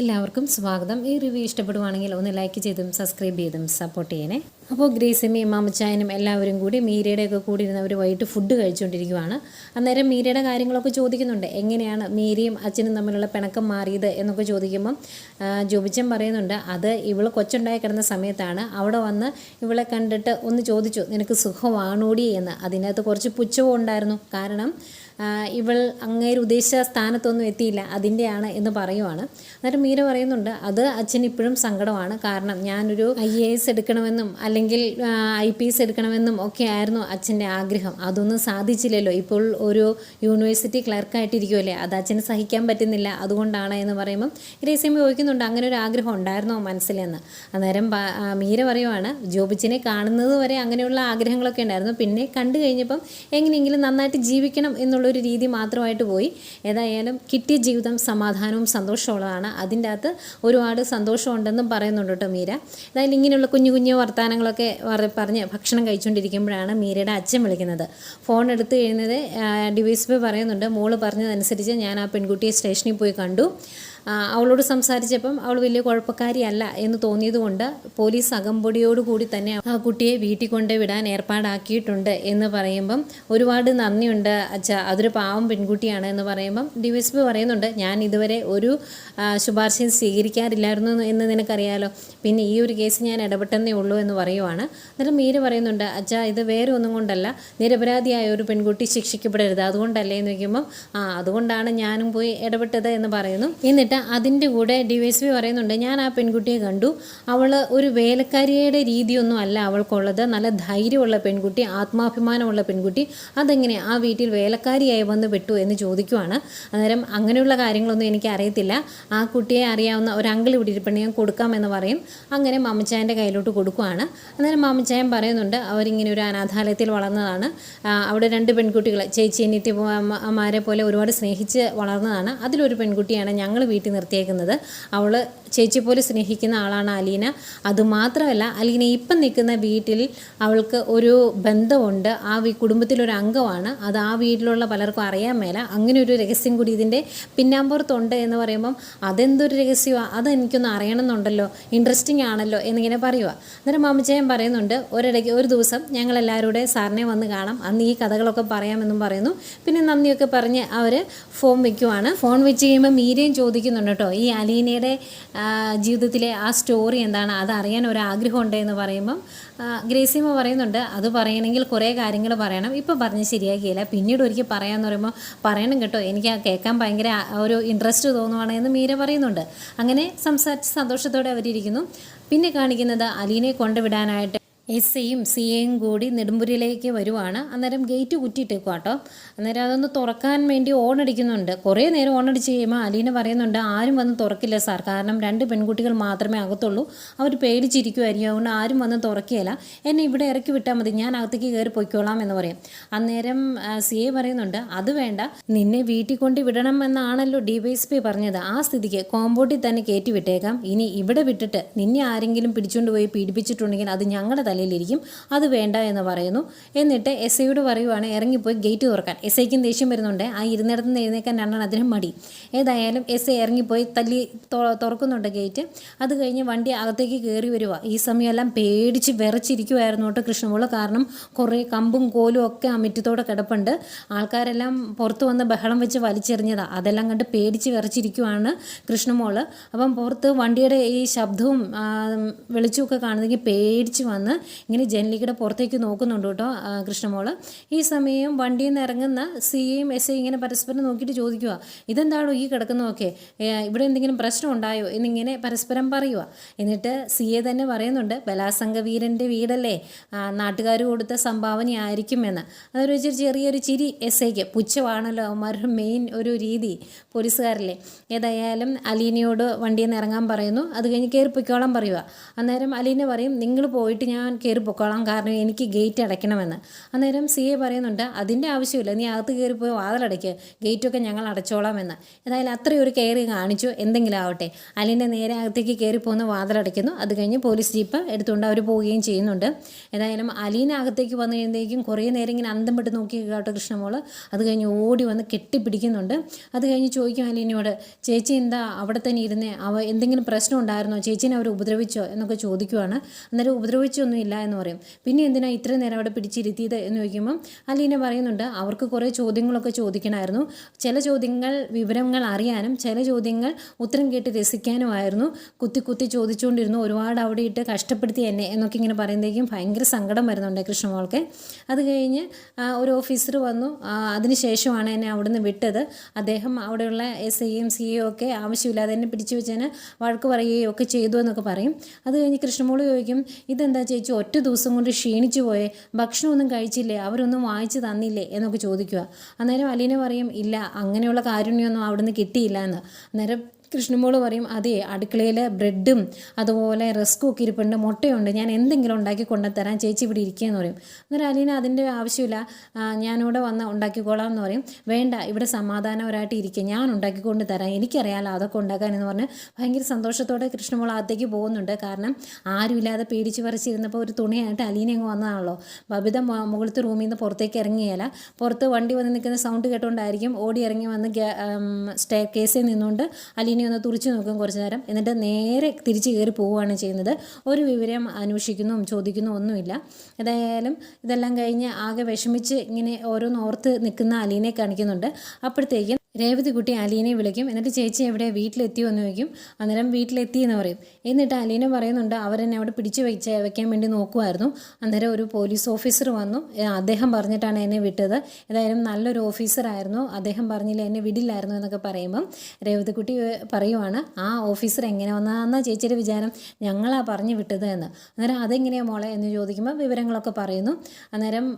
എല്ലാവർക്കും സ്വാഗതം. ഈ റിവ്യൂ ഇഷ്ടപ്പെടുവാണെങ്കിൽ ഒന്ന് ലൈക്ക് ചെയ്തും സബ്സ്ക്രൈബ് ചെയ്തും സപ്പോർട്ട് ചെയ്യണേ. അപ്പോൾ ഗ്രേസിയമ്മയും മാമച്ചായനും എല്ലാവരും കൂടി മീരയുടെയൊക്കെ കൂടി ഇരുന്ന് അവർ വൈകിട്ട് ഫുഡ് കഴിച്ചുകൊണ്ടിരിക്കുവാണ്. അന്നേരം മീരയുടെ കാര്യങ്ങളൊക്കെ ചോദിക്കുന്നുണ്ട്. എങ്ങനെയാണ് മീരയും അച്ഛനും തമ്മിലുള്ള പിണക്കം മാറിയത് എന്നൊക്കെ ചോദിക്കുമ്പം ജോബിച്ചൻ പറയുന്നുണ്ട്, അത് ഇവൾ കൊച്ചുണ്ടായി കിടന്ന സമയത്താണ്. അവിടെ വന്ന് ഇവളെ കണ്ടിട്ട് ഒന്ന് ചോദിച്ചു, നിനക്ക് സുഖമാണോടി എന്ന്. അതിനകത്ത് കുറച്ച് പുച്ഛവും ഉണ്ടായിരുന്നു. കാരണം ഇവൾ അങ്ങേര് ഉദ്ദേശിച്ച സ്ഥാനത്തൊന്നും എത്തിയില്ല, അതിൻ്റെയാണ് എന്ന് പറയുവാണ്. അന്നേരം മീര പറയുന്നുണ്ട്, അത് അച്ഛന് ഇപ്പോഴും സങ്കടമാണ്. കാരണം ഞാനൊരു IAS എടുക്കണമെന്നും അല്ലെങ്കിൽ IPS എടുക്കണമെന്നും ഒക്കെ ആയിരുന്നു അച്ഛൻ്റെ ആഗ്രഹം. അതൊന്നും സാധിച്ചില്ലല്ലോ. ഇപ്പോൾ ഒരു യൂണിവേഴ്സിറ്റി ക്ലർക്കായിട്ടിരിക്കുമല്ലേ, അത് അച്ഛന് സഹിക്കാൻ പറ്റുന്നില്ല, അതുകൊണ്ടാണ് എന്ന് പറയുമ്പം ഗ്രേസിയമ്മ ചോദിക്കുന്നുണ്ട്, അങ്ങനെ ഒരു ആഗ്രഹം ഉണ്ടായിരുന്നോ മനസ്സിലെന്ന്. അന്നേരം മീര പറയുവാണ്, ജോബിച്ചിനെ കാണുന്നത് വരെ അങ്ങനെയുള്ള ആഗ്രഹങ്ങളൊക്കെ ഉണ്ടായിരുന്നു. പിന്നെ കണ്ടു കഴിഞ്ഞപ്പം എങ്ങനെയെങ്കിലും നന്നായിട്ട് ജീവിക്കണം എന്നുള്ളൊരു രീതി മാത്രമായിട്ട് പോയി. ഏതായാലും കിട്ടിയ ജീവിതം സമാധാനവും സന്തോഷമുള്ളതാണ്. അതിൻ്റെ അകത്ത് ഒരുപാട് സന്തോഷമുണ്ടെന്നും പറയുന്നുണ്ട് കേട്ടോ മീര. അതായത് ഇങ്ങനെയുള്ള കുഞ്ഞു കുഞ്ഞു വർത്തമാനങ്ങളൊക്കെ പറഞ്ഞ് ഭക്ഷണം കഴിച്ചുകൊണ്ടിരിക്കുമ്പോഴാണ് മീരയുടെ അച്ഛൻ വിളിക്കുന്നത്. ഫോൺ എടുത്ത് കഴിയുന്നത് DYSP പറയുന്നുണ്ട്, മോള് പറഞ്ഞതനുസരിച്ച് ഞാൻ ആ പെൺകുട്ടിയെ സ്റ്റേഷനിൽ പോയി കണ്ടു. അവളോട് സംസാരിച്ചപ്പം അവൾ വലിയ കുഴപ്പക്കാരിയല്ല എന്ന് തോന്നിയതുകൊണ്ട് പോലീസ് അകമ്പടിയോടുകൂടി തന്നെ ആ കുട്ടിയെ വീട്ടിൽ കൊണ്ടുവിടാൻ ഏർപ്പാടാക്കിയിട്ടുണ്ട് എന്ന് പറയുമ്പം ഒരുപാട് നന്ദിയുണ്ട് അച്ഛാ, അതൊരു പാവം പെൺകുട്ടിയാണ് എന്ന് പറയുമ്പം DYSP പറയുന്നുണ്ട്, ഞാൻ ഇതുവരെ ഒരു ശുപാർശയും സ്വീകരിക്കാറില്ലായിരുന്നു എന്ന് നിനക്കറിയാലോ, പിന്നെ ഈ ഒരു കേസ് ഞാൻ ഇടപെട്ടെന്നേ ഉള്ളൂ എന്ന് പറയുവാണ്. എന്നിട്ട് മീര പറയുന്നുണ്ട്, അച്ഛാ ഇത് വേറെ ഒന്നും കൊണ്ടല്ല, നിരപരാധിയായ ഒരു പെൺകുട്ടി ശിക്ഷിക്കപ്പെടരുത്, അതുകൊണ്ടല്ലേ എന്ന് വയ്ക്കുമ്പം അതുകൊണ്ടാണ് ഞാനും പോയി ഇടപെട്ടത് എന്ന് പറയുന്നു. എന്നിട്ട് അതിൻ്റെ കൂടെ DYSP പറയുന്നുണ്ട്, ഞാൻ ആ പെൺകുട്ടിയെ കണ്ടു, അവൾ ഒരു വേലക്കാരിയുടെ രീതിയൊന്നും അല്ല അവൾക്കുള്ളത്, നല്ല ധൈര്യമുള്ള പെൺകുട്ടി, ആത്മാഭിമാനമുള്ള പെൺകുട്ടി, അതെങ്ങനെ ആ വീട്ടിൽ വേലക്കാരിയായി വന്ന് പെട്ടു എന്ന് ചോദിക്കുവാണ്. അന്നേരം അങ്ങനെയുള്ള കാര്യങ്ങളൊന്നും എനിക്ക് അറിയത്തില്ല, ആ കുട്ടിയെ അറിയാവുന്ന ഒരു അങ്കിൾ ഇവിടെ ഇരിപ്പുണ്ട്, ഞാൻ കൊടുക്കാമെന്ന് പറയും. അങ്ങനെ മാമച്ചായൻ്റെ കയ്യിലോട്ട് കൊടുക്കുവാണ്. അന്നേരം മാമച്ചായൻ പറയുന്നുണ്ട്, അവരിങ്ങനെ ഒരു അനാഥാലയത്തിൽ വളർന്നതാണ്, അവിടെ 2 പെൺകുട്ടികൾ ചേച്ചി അനിയത്തിമാരെ പോലെ ഒരുപാട് സ്നേഹിച്ച് വളർന്നതാണ്, അതിലൊരു പെൺകുട്ടിയാണ് ഞങ്ങൾ വീട്ടിൽ നിർത്തിയേക്കുന്നത്. അവൾ ചേച്ചി പോലെ സ്നേഹിക്കുന്ന ആളാണ് അലീന. അതുമാത്രമല്ല, അലീന ഇപ്പം നിൽക്കുന്ന വീട്ടിൽ അവൾക്ക് ഒരു ബന്ധമുണ്ട്, ആ കുടുംബത്തിലൊരു അംഗമാണ്, അത് ആ വീട്ടിലുള്ള പലർക്കും അറിയാൻ മേല, അങ്ങനെ ഒരു രഹസ്യം കൂടി ഇതിൻ്റെ പിന്നാമ്പുറത്തുണ്ട് എന്ന് പറയുമ്പം അതെന്തൊരു രഹസ്യമാണ്, അതെനിക്കൊന്ന് അറിയണമെന്നുണ്ടല്ലോ, ഇൻട്രസ്റ്റിംഗ് ആണല്ലോ എന്നിങ്ങനെ പറയുക. അന്നേരം മാമച്ചായൻ പറയുന്നുണ്ട്, ഒരു ദിവസം ഞങ്ങളെല്ലാവരുടെ സാറിനെ വന്ന് കാണാം, അന്ന് ഈ കഥകളൊക്കെ പറയാമെന്നും പറയുന്നു. പിന്നെ നന്ദിയൊക്കെ പറഞ്ഞ് അവർ ഫോൺ വയ്ക്കുവാണ്. ഫോൺ വെച്ച് കഴിയുമ്പോൾ മീരയും ചോദിക്കുന്നുണ്ട് കേട്ടോ, ഈ അലീനയുടെ ജീവിതത്തിലെ ആ സ്റ്റോറി എന്താണ്, അതറിയാൻ ഒരാഗ്രഹമുണ്ട് എന്ന് പറയുമ്പം ഗ്രേസിയമ്മ പറയുന്നുണ്ട്, അത് പറയണമെങ്കിൽ കുറേ കാര്യങ്ങൾ പറയണം, ഇപ്പം പറഞ്ഞ് ശരിയാക്കിയില്ല, പിന്നീട് ഒരിക്കൽ പറയാമെന്ന് പറയുമ്പോൾ പറയണം കേട്ടോ, എനിക്ക് കേൾക്കാൻ ഭയങ്കര ഒരു ഇൻട്രസ്റ്റ് തോന്നുവാണെന്ന് മീര പറയുന്നുണ്ട്. അങ്ങനെ സംസാരിച്ച് സന്തോഷത്തോടെ അവരിയ്ക്കുന്നു. പിന്നെ കാണിക്കുന്നത് അലീനയെ കൊണ്ടുവിടാനായിട്ട് SIയും CAയും കൂടി നെടുമ്പുരിയിലേക്ക് വരുവാണ്. അന്നേരം ഗേറ്റ് കുറ്റിയിട്ടേക്കും കേട്ടോ. അന്നേരം അതൊന്ന് തുറക്കാൻ വേണ്ടി ഓണടിക്കുന്നുണ്ട്. കുറേ നേരം ഓണടിച്ച് കഴിയുമ്പോൾ അലീന പറയുന്നുണ്ട്, ആരും വന്ന് തുറക്കില്ല സാർ, കാരണം 2 പെൺകുട്ടികൾ മാത്രമേ അകത്തുള്ളൂ, അവർ പേടിച്ചിരിക്കുമായിരിക്കും, അതുകൊണ്ട് ആരും വന്ന് തുറക്കുകയില്ല, എന്നെ ഇവിടെ ഇറക്കി വിട്ടാൽ മതി, ഞാൻ അകത്തേക്ക് കയറി പൊയ്ക്കോളാം എന്ന് പറയും. അന്നേരം CA പറയുന്നുണ്ട്, അത് വേണ്ട, നിന്നെ വീട്ടിൽ കൊണ്ട് വിടണം എന്നാണല്ലോ DYSP പറഞ്ഞത്, ആ സ്ഥിതിക്ക് കോമ്പൗണ്ടിൽ തന്നെ കയറ്റി വിട്ടേക്കാം, ഇനി ഇവിടെ വിട്ടിട്ട് നിന്നെ ആരെങ്കിലും പിടിച്ചുകൊണ്ട് പോയി പീഡിപ്പിച്ചിട്ടുണ്ടെങ്കിൽ അത് ഞങ്ങളുടെ തലയിലിരിക്കും, അത് വേണ്ട എന്ന് പറയുന്നു. എന്നിട്ട് SIയോട് പറയുവാണ്, ഇറങ്ങിപ്പോയി ഗേറ്റ് തുറക്കാൻ. SIക്കും ദേഷ്യം വരുന്നുണ്ട്, ആ ഇരുന്നിടത്ത് നിന്ന് എഴുന്നേക്കാൻ അതിനും മടി. ഏതായാലും SI ഇറങ്ങിപ്പോയി തല്ലി തുറക്കുന്നുണ്ട് ഗേറ്റ്. അത് കഴിഞ്ഞ് വണ്ടി അകത്തേക്ക് കയറി വരിക. ഈ സമയമെല്ലാം പേടിച്ച് വിറച്ചിരിക്കുമായിരുന്നു കേട്ടോ കൃഷ്ണമോള്, കാരണം കുറേ കമ്പും കോലും ഒക്കെ ആ മുറ്റത്തോടെ കിടപ്പുണ്ട്, ആൾക്കാരെല്ലാം പുറത്ത് വന്ന് ബഹളം വെച്ച് വലിച്ചെറിഞ്ഞതാണ്, അതെല്ലാം കണ്ട് പേടിച്ച് വിറച്ചിരിക്കുവാണ് കൃഷ്ണമോള്. അപ്പം പുറത്ത് വണ്ടിയുടെ ഈ ശബ്ദവും വെളിച്ചമൊക്കെ കാണുന്നെങ്കിൽ പേടിച്ച് വന്ന് ഇങ്ങനെ ജനലിക്കടെ പുറത്തേക്ക് നോക്കുന്നുണ്ട് കേട്ടോ കൃഷ്ണമോള്. ഈ സമയം വണ്ടിയിൽ നിന്ന് ഇറങ്ങുന്ന CAയും SI ഇങ്ങനെ പരസ്പരം നോക്കിയിട്ട് ചോദിക്കുക, ഇതെന്താണോ ഈ കിടക്കുന്നതൊക്കെ, ഇവിടെ എന്തെങ്കിലും പ്രശ്നം ഉണ്ടായോ എന്നിങ്ങനെ പരസ്പരം പറയുക. എന്നിട്ട് CA തന്നെ പറയുന്നുണ്ട്, ബലാസംഗവീരൻ്റെ വീടല്ലേ, നാട്ടുകാർ കൊടുത്ത സംഭാവനയായിരിക്കുമെന്ന്. അതൊരു വെച്ചൊരു ചെറിയൊരു ചിരി SIക്ക്. പുച്ഛമാണല്ലോ അവന്മാരുടെ മെയിൻ ഒരു രീതി, പോലീസുകാരല്ലേ. ഏതായാലും അലീനയോട് വണ്ടിയിൽ നിന്ന് ഇറങ്ങാൻ പറയുന്നു. അത് കഴിഞ്ഞ് കയറി പൊയ്ക്കോളാൻ പറയുക. അന്നേരം അലീന പറയും, നിങ്ങൾ പോയിട്ട് ഞാൻ കയറി പൊക്കോളാം, കാരണം എനിക്ക് ഗേറ്റ് അടയ്ക്കണമെന്ന്. അന്നേരം സി എ പറയുന്നുണ്ട് അതിൻ്റെ ആവശ്യമില്ല, നീ അകത്ത് കയറിപ്പോയി വാതിലടയ്ക്ക്, ഗേറ്റൊക്കെ ഞങ്ങൾ അടച്ചോളാം എന്ന്. ഏതായാലും അത്രയൊരു കെയർ കാണിച്ചു, എന്തെങ്കിലും ആവട്ടെ. അലീൻ്റെ നേരെ അകത്തേക്ക് കയറിപ്പോകുന്ന വാതിലടയ്ക്കുന്നു. അത് കഴിഞ്ഞ് പോലീസ് ജീപ്പ് എടുത്തുകൊണ്ട് അവർ പോവുകയും ചെയ്യുന്നുണ്ട്. ഏതായാലും അലീന അകത്തേക്ക് വന്നു കഴിയുമ്പോഴേക്കും കുറേ നേരം ഇങ്ങനെ അന്തം വിട്ട് നോക്കി കേട്ടോ കൃഷ്ണമോൾ. അത് കഴിഞ്ഞ് ഓടി വന്ന് കെട്ടിപ്പിടിക്കുന്നുണ്ട്. അത് കഴിഞ്ഞ് ചോദിക്കും അലീനയോട്, ചേച്ചി എന്താ അവിടെ തന്നെ ഇരുന്നേ, എന്തെങ്കിലും പ്രശ്നം ഉണ്ടായിരുന്നോ, ചേച്ചീനെ അവർ ഉപദ്രവിച്ചോ എന്നൊക്കെ ചോദിക്കുവാണ്. അന്നേരം ഉപദ്രവിച്ചൊന്നും ഇല്ല എന്ന് പറയും. പിന്നെ എന്തിനാ ഇത്രയും നേരം അവിടെ പിടിച്ചിരുത്തിയത് എന്ന് ചോദിക്കുമ്പം അലീന പറയുന്നുണ്ട് അവർക്ക് കുറേ ചോദ്യങ്ങളൊക്കെ ചോദിക്കണമായിരുന്നു. ചില ചോദ്യങ്ങൾ വിവരങ്ങൾ അറിയാനും ചില ചോദ്യങ്ങൾ ഉത്തരം കേട്ട് രസിക്കാനുമായിരുന്നു. കുത്തി കുത്തി ചോദിച്ചുകൊണ്ടിരുന്നു, ഒരുപാട് അവിടെ ഇട്ട് കഷ്ടപ്പെടുത്തി എന്നെ എന്നൊക്കെ ഇങ്ങനെ പറയുമ്പോഴേക്കും ഭയങ്കര സങ്കടം വരുന്നുണ്ട് കൃഷ്ണമോൾക്ക്. അത് കഴിഞ്ഞ് ഒരു ഓഫീസർ വന്നു. അതിനുശേഷമാണ് എന്നെ അവിടുന്ന് വിട്ടത്. അദ്ദേഹം അവിടെയുള്ള SIയും CEO ഒക്കെ ആവശ്യമില്ലാതെ എന്നെ പിടിച്ചു വെച്ചതിന് വഴക്ക് പറയുകയോ ഒക്കെ ചെയ്തു എന്നൊക്കെ പറയും. അത് കഴിഞ്ഞ് കൃഷ്ണമോൾ ചോദിക്കും, ഇതെന്താ ചേച്ചി ഒറ്റ ദിവസം കൊണ്ട് ക്ഷീണിച്ചു പോയേ, ഭക്ഷണമൊന്നും കഴിച്ചില്ലേ, അവരൊന്നും വാങ്ങിച്ചു തന്നില്ലേ എന്നൊക്കെ ചോദിക്കുക. അന്നേരം അലീന പറയും, ഇല്ല അങ്ങനെയുള്ള കാരുണ്യമൊന്നും അവിടുന്ന് കിട്ടിയില്ല എന്ന്. അന്നേരം കൃഷ്ണമോൾ പറയും, അതെ അടുക്കളയിൽ ബ്രെഡും അതുപോലെ റസ്കും ഒക്കെ ഇരിപ്പുണ്ട്, മുട്ടയുണ്ട്, ഞാൻ എന്തെങ്കിലും ഉണ്ടാക്കി കൊണ്ടുതരാം, ചേച്ചി ഇവിടെ ഇരിക്കുകയെന്ന് പറയും. അന്നേരം അലീന അതിൻ്റെ ആവശ്യമില്ല, ഞാനിവിടെ വന്ന് ഉണ്ടാക്കിക്കോളാം എന്ന് പറയും. വേണ്ട, ഇവിടെ സമാധാനപരമായിട്ട് ഇരിക്കുക, ഞാൻ ഉണ്ടാക്കിക്കൊണ്ട് തരാം, എനിക്കറിയാമല്ലോ അതൊക്കെ ഉണ്ടാക്കാനെന്ന് പറഞ്ഞ് ഭയങ്കര സന്തോഷത്തോടെ കൃഷ്ണമോൾ അകത്തേക്ക് പോകുന്നുണ്ട്. കാരണം ആരുമില്ലാതെ പേടിച്ച് പറിച്ചിരുന്നപ്പോൾ ഒരു തുണിയായിട്ട് അലീന അങ്ങ് വന്നതാണല്ലോ. ബബിത മുകളിലത്തെ റൂമിൽ നിന്ന് പുറത്തേക്ക് ഇറങ്ങിയാല, പുറത്ത് വണ്ടി വന്ന് നിൽക്കുന്ന സൗണ്ട് കേട്ടുകൊണ്ടായിരിക്കും ഓടി ഇറങ്ങി വന്ന് സ്റ്റെയർ കേസിൽ നിന്നുകൊണ്ട് അലീന ഒന്ന് തുറിച്ച് നോക്കും കുറച്ച് നേരം. എന്നിട്ട് നേരെ തിരിച്ച് കയറി പോവുകയാണ് ചെയ്യുന്നത്. ഒരു വിവരം അന്വേഷിക്കുന്നു ചോദിക്കുന്നു ഒന്നുമില്ല. ഏതായാലും ഇതെല്ലാം കഴിഞ്ഞ് ആകെ വിഷമിച്ച് ഇങ്ങനെ ഓരോന്നോർത്ത് നിൽക്കുന്ന അലീനെ കാണിക്കുന്നുണ്ട്. അപ്പോഴത്തേക്കും രേവതി കുട്ടി അലീനെ വിളിക്കും. എന്നിട്ട് ചേച്ചി എവിടെ, വീട്ടിലെത്തിയോ എന്ന് ചോദിക്കും. അന്നേരം വീട്ടിലെത്തി എന്ന് പറയും. എന്നിട്ട് അലീന പറയുന്നുണ്ട് അവരെന്നെ അവിടെ പിടിച്ച് വെക്കാൻ വേണ്ടി നോക്കുമായിരുന്നു. അന്നേരം ഒരു പോലീസ് ഓഫീസർ വന്നു, അദ്ദേഹം പറഞ്ഞിട്ടാണ് എന്നെ വിട്ടത്, ഏതായാലും നല്ലൊരു ഓഫീസറായിരുന്നു, അദ്ദേഹം പറഞ്ഞില്ല എന്നെ വിടില്ലായിരുന്നു എന്നൊക്കെ പറയുമ്പം രേവതി കുട്ടി പറയുവാണ്, ആ ഓഫീസർ എങ്ങനെ വന്നതെന്നാ ചേച്ചിയുടെ വിചാരം, ഞങ്ങളാ പറഞ്ഞു വിട്ടത് എന്ന്. അന്നേരം അതെങ്ങനെയാണ് മോളെ എന്ന് ചോദിക്കുമ്പോൾ വിവരങ്ങളൊക്കെ പറയുന്നു. അന്നേരം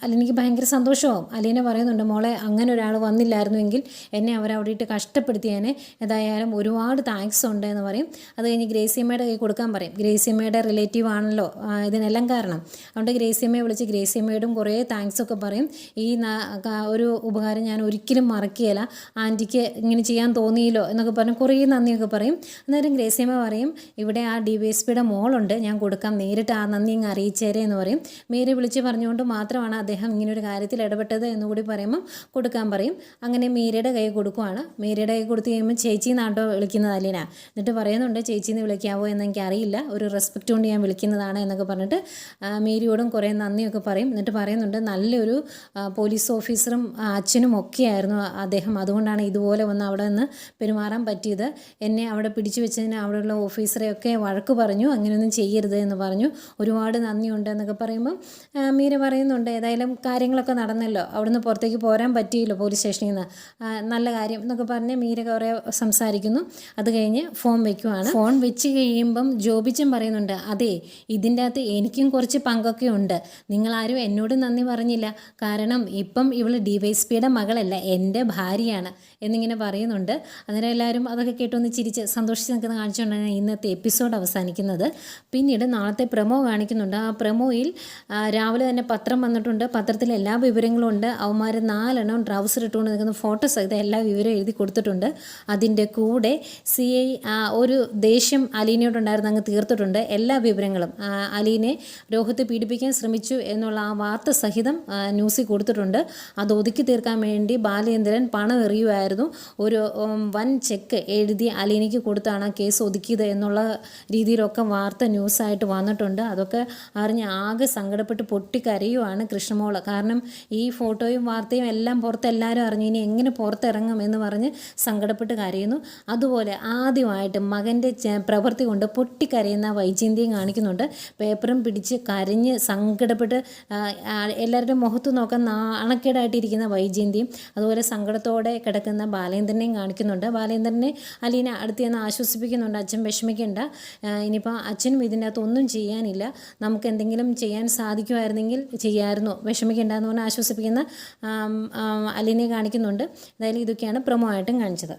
അലീനയ്ക്ക് ഭയങ്കര സന്തോഷമാവും. അലീന പറയുന്നുണ്ട്, മോളെ അങ്ങനെ ഒരാൾ വന്നില്ലായിരുന്നുവെങ്കിൽ എന്നെ അവരവിടെ ഇട്ട് കഷ്ടപ്പെടുത്തിയേനെ, ഏതായാലും ഒരുപാട് താങ്ക്സ് ഉണ്ട് എന്ന് പറയും. അത് കഴിഞ്ഞ് ഗ്രേസിയമ്മയുടെ കൈ കൊടുക്കാൻ പറയും. ഗ്രേസിയമ്മയുടെ റിലേറ്റീവ് ആണല്ലോ ഇതിനെല്ലാം കാരണം. അതുകൊണ്ട് ഗ്രേസിയമ്മയെ വിളിച്ച് ഗ്രേസിയമ്മയോടും കുറേ താങ്ക്സ് ഒക്കെ പറയും. ഈ ഒരു ഉപകാരം ഞാൻ ഒരിക്കലും മറക്കുകയില്ല, ആൻറ്റിക്ക് ഇങ്ങനെ ചെയ്യാൻ തോന്നിയില്ലോ എന്നൊക്കെ പറഞ്ഞ് കുറേ നന്ദിയൊക്കെ പറയും. അന്നേരം ഗ്രേസിയമ്മ പറയും, ഇവിടെ ആ DYSPയുടെ മോളുണ്ട്, ഞാൻ കൊടുക്കാം, നേരിട്ട് ആ നന്ദി ഇങ്ങ് അറിയിച്ചേരെ എന്ന് പറയും. മീരെ വിളിച്ച് പറഞ്ഞുകൊണ്ട് മാത്രമാണ് അദ്ദേഹം ഇങ്ങനൊരു കാര്യത്തിൽ ഇടപെട്ടത് എന്നുകൂടി പറയുമ്പം കൊടുക്കാൻ പറയും. അങ്ങനെ മീരയുടെ കൈ കൊടുക്കുവാണ്. മീരയുടെ കൈ കൊടുത്ത് കഴിയുമ്പോൾ ചേച്ചി നാട്ടോ വിളിക്കുന്നത് അലീന. എന്നിട്ട് പറയുന്നുണ്ട്, ചേച്ചിന്ന് വിളിക്കാവോ എന്ന് എനിക്ക് അറിയില്ല, ഒരു റെസ്പെക്റ്റ് കൊണ്ട് ഞാൻ വിളിക്കുന്നതാണ് എന്നൊക്കെ പറഞ്ഞിട്ട് മീരയോടും കുറേ നന്ദിയൊക്കെ പറയും. എന്നിട്ട് പറയുന്നുണ്ട്, നല്ലൊരു പോലീസ് ഓഫീസറും അച്ഛനും ഒക്കെയായിരുന്നു അദ്ദേഹം, അതുകൊണ്ടാണ് ഇതുപോലെ വന്ന് അവിടെ നിന്ന് പെരുമാറാൻ പറ്റിയത്. എന്നെ അവിടെ പിടിച്ചു വെച്ചതിന് അവിടെയുള്ള ഓഫീസറെയൊക്കെ വഴക്ക് പറഞ്ഞു, അങ്ങനെയൊന്നും ചെയ്യരുത് എന്ന് പറഞ്ഞു, ഒരുപാട് നന്ദിയുണ്ട് എന്നൊക്കെ പറയുമ്പം മീര പറയുന്നുണ്ട്, ഏതായാലും കാര്യങ്ങളൊക്കെ നടന്നല്ലോ, അവിടുന്ന് പുറത്തേക്ക് പോരാൻ പറ്റിയില്ലോ പോലീസ് സ്റ്റേഷനിൽ നിന്ന്, നല്ല കാര്യം എന്നൊക്കെ പറഞ്ഞ് മീര കുറേ സംസാരിക്കുന്നു. അത് കഴിഞ്ഞ് ഫോൺ വയ്ക്കുവാണ്. ഫോൺ വെച്ച് കഴിയുമ്പം ജോബിച്ചൻ പറയുന്നുണ്ട്, അതെ ഇതിൻ്റെ അകത്ത് എനിക്കും കുറച്ച് പങ്കൊക്കെ ഉണ്ട്, നിങ്ങളാരും എന്നോട് നന്ദി പറഞ്ഞില്ല, കാരണം ഇപ്പം ഇവൾ DYSPയുടെ മകളല്ല, എൻ്റെ ഭാര്യയാണ് എന്നിങ്ങനെ പറയുന്നുണ്ട്. അന്നേരം എല്ലാവരും അതൊക്കെ കേട്ടൊന്ന് ചിരിച്ച് സന്തോഷിച്ച് നിൽക്കുന്ന കാണിച്ചുകൊണ്ടാണ് ഇന്നത്തെ എപ്പിസോഡ് അവസാനിക്കുന്നത്. പിന്നീട് നാളത്തെ പ്രമോ കാണിക്കുന്നുണ്ട്. ആ പ്രമോയിൽ രാവിലെ തന്നെ പത്രം വന്നിട്ടുണ്ട്, പത്രത്തിൽ എല്ലാ വിവരങ്ങളും ഉണ്ട്. അവന്മാർ 4 എണ്ണം ട്രൗസർ ഇട്ടുകൊണ്ട് നിൽക്കുന്ന ഫോട്ടോസ് ഇത് എല്ലാ വിവരം എഴുതി കൊടുത്തിട്ടുണ്ട്. അതിൻ്റെ കൂടെ CI ഒരു ദേഷ്യം അലീനയോടുണ്ടായിരുന്നു അങ്ങ് തീർത്തിട്ടുണ്ട്. എല്ലാ വിവരങ്ങളും അലീനെ രോഹിത്ത് പീഡിപ്പിക്കാൻ ശ്രമിച്ചു എന്നുള്ള ആ വാർത്ത സഹിതം ന്യൂസിൽ കൊടുത്തിട്ടുണ്ട്. അത് ഒതുക്കി തീർക്കാൻ വേണ്ടി ബാലേന്ദ്രൻ പണം എറിയുമായിരുന്നു. ഒരു വൻ ചെക്ക് എഴുതി അലീനയ്ക്ക് കൊടുത്താണ് കേസ് ഒതുക്കിയത് എന്നുള്ള രീതിയിലൊക്കെ വാർത്ത ന്യൂസായിട്ട് വന്നിട്ടുണ്ട്. അതൊക്കെ അറിഞ്ഞ് ആകെ സങ്കടപ്പെട്ട് പൊട്ടിക്കരയുവാണ് കൃഷ്ണമോൾ. കാരണം ഈ ഫോട്ടോയും വാർത്തയും എല്ലാം പുറത്ത് എല്ലാവരും അറിഞ്ഞു, ഇനി എങ്ങനെ പുറത്തിറങ്ങും എന്ന് പറഞ്ഞ് സങ്കടപ്പെട്ട് കരയുന്നു. അതുപോലെ ആദ്യമായിട്ട് മകൻ്റെ പ്രവൃത്തി കൊണ്ട് പൊട്ടിക്കരയുന്ന വൈജയന്തിയും കാണിക്കുന്നുണ്ട്. പേപ്പറും പിടിച്ച് കരഞ്ഞ് സങ്കടപ്പെട്ട് എല്ലാവരുടെയും മുഖത്ത് നോക്കാൻ നാണക്കേടായിട്ടിരിക്കുന്ന വൈജയന്തിയും അതുപോലെ സങ്കടത്തോടെ കിടക്കുന്ന ബാലേന്ദ്രനെയും കാണിക്കുന്നുണ്ട്. ബാലേന്ദ്രനെ അലീന അടുത്ത് ചെന്ന് ആശ്വസിപ്പിക്കുന്നുണ്ട്, അച്ഛൻ വിഷമിക്കേണ്ട, ഇനിയിപ്പോൾ അച്ഛനും ഇതിൻ്റെ അകത്ത് ഒന്നും ചെയ്യാനില്ല, നമുക്ക് എന്തെങ്കിലും ചെയ്യാൻ സാധിക്കുമായിരുന്നെങ്കിൽ ചെയ്യാമായിരുന്നു, വിഷമിക്കേണ്ട എന്ന് പറഞ്ഞ് ആശ്വസിപ്പിക്കുന്ന അലീനയെ കാണിക്കുന്നുണ്ട്. എന്തായാലും ഇതൊക്കെയാണ് പ്രമോ ആയിട്ടും കാണിച്ചത്.